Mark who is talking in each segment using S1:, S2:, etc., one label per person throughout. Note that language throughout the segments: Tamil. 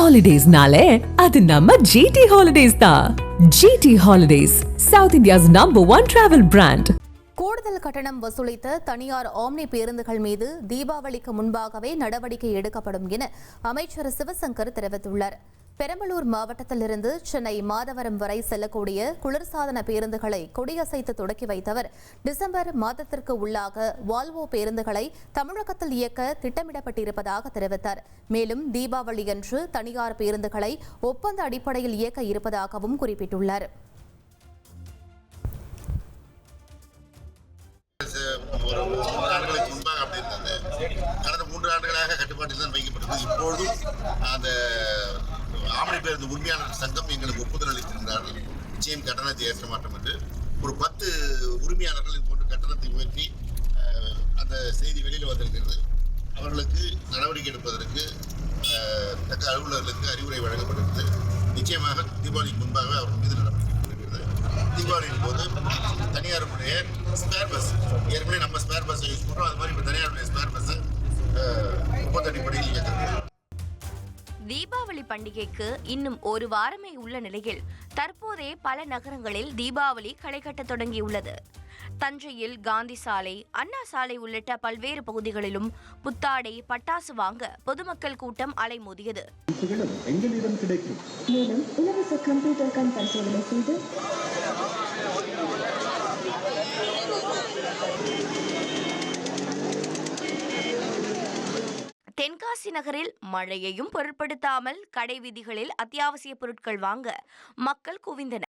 S1: ஹாலிடேஸ்னாலே அது நம்ம ஜிடி ஹாலிடேஸ் தான். GT holidays, South India's #1 travel brand.
S2: கூடுதல் கட்டணம் வசூலித்த தனியார் ஆம்னி பேருந்துகள் மீது தீபாவளிக்கு முன்பாகவே நடவடிக்கை எடுக்கப்படும் என அமைச்சர் சிவசங்கர் தெரிவித்துள்ளார். பெரம்பலூர் மாவட்டத்திலிருந்து சென்னை மாதவரம் வரை செல்லக்கூடிய குளிர்சாதன பேருந்துகளை கொடியசைத்து தொடக்கி வைத்தவர் டிசம்பர் மாதத்திற்கு உள்ளாக வால்வோ பேருந்துகளை தமிழகத்தில் இயக்க திட்டமிடப்பட்டிருப்பதாக தெரிவித்தார். மேலும் தீபாவளியன்று தனியார் பேருந்துகளை ஒப்பந்த அடிப்படையில் இயக்க இருப்பதாகவும் குறிப்பிட்டுள்ளார்.
S3: கடந்த 3 ஆண்டுகளாக கட்டுப்பாட்டில் தான் வைக்கப்பட்டது. இப்பொழுதும் அந்த ஆம்னி பேருந்து உரிமையாளர் சங்கம் எங்களுக்கு ஒப்புதல் அளித்திருந்தார்கள். நிச்சயம் கட்டணத்தை ஏற்ற மாட்டோம் என்று ஒரு 10 உரிமையாளர்கள் போன்று கட்டணத்தை உயர்த்தி அந்த செய்தி வெளியில் வந்திருக்கிறது. அவர்களுக்கு நடவடிக்கை எடுப்பதற்கு தக்க அலுவலர்களுக்கு அறிவுரை வழங்கப்படுகிறது. நிச்சயமாக தீபாவளிக்கு முன்பாக அவர்கள் மீது நடவடிக்கை எடுக்கிறது. தீபாவளியின் போது தனியாருடைய ஸ்பேர் பஸ், ஏற்கனவே நம்ம ஸ்பேர் பஸ்ஸை யூஸ் பண்ணுறோம், அது மாதிரி இப்போ தனியாருடைய ஸ்பேர் பஸ்ஸை ஒப்பந்த அடிப்படையில் இயக்கிறது.
S4: தீபாவளி பண்டிகைக்கு இன்னும் ஒரு வாரமே உள்ள நிலையில் தற்போதே பல நகரங்களில் தீபாவளி களை கட்ட தொடங்கியுள்ளது. தஞ்சையில் காந்தி சாலை, அண்ணா சாலை உள்ளிட்ட பல்வேறு பகுதிகளிலும் புத்தாடை, பட்டாசு வாங்க பொதுமக்கள் கூட்டம் அலைமோதியது. தென்காசி நகரில் மழையையும் பொருட்படுத்தாமல் கடை வீதிகளில் அத்தியாவசிய பொருட்கள் வாங்க மக்கள் குவிந்தனர்.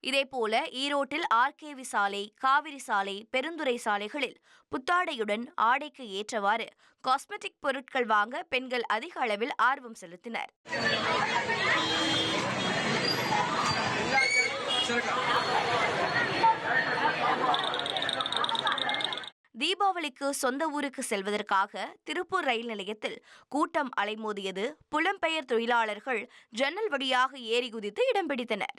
S4: இதேபோல ஈரோட்டில் ஆர்கேவி சாலை, காவிரி சாலை, பெருந்துறை சாலைகளில் புத்தாடையுடன் ஆடைக்கு ஏற்றவாறு காஸ்மெட்டிக் பொருட்கள் வாங்க பெண்கள் அதிக அளவில் ஆர்வம் செலுத்தினர். தீபாவளிக்கு சொந்த ஊருக்கு செல்வதற்காக திருப்பூர் ரயில் நிலையத்தில் கூட்டம் அலைமோதியது. புலம்பெயர் தொழிலாளர்கள் ஜன்னல் வழியாக ஏறி குதித்து இடம் பிடித்தனர்.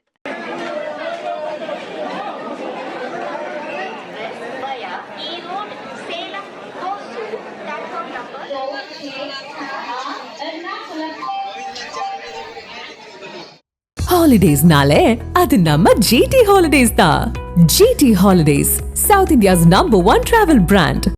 S1: ஹாலிடேஸ்னாலே அது நம்ம ஜிடி ஹாலிடேஸ் தான். GT holidays, South India's #1 travel brand.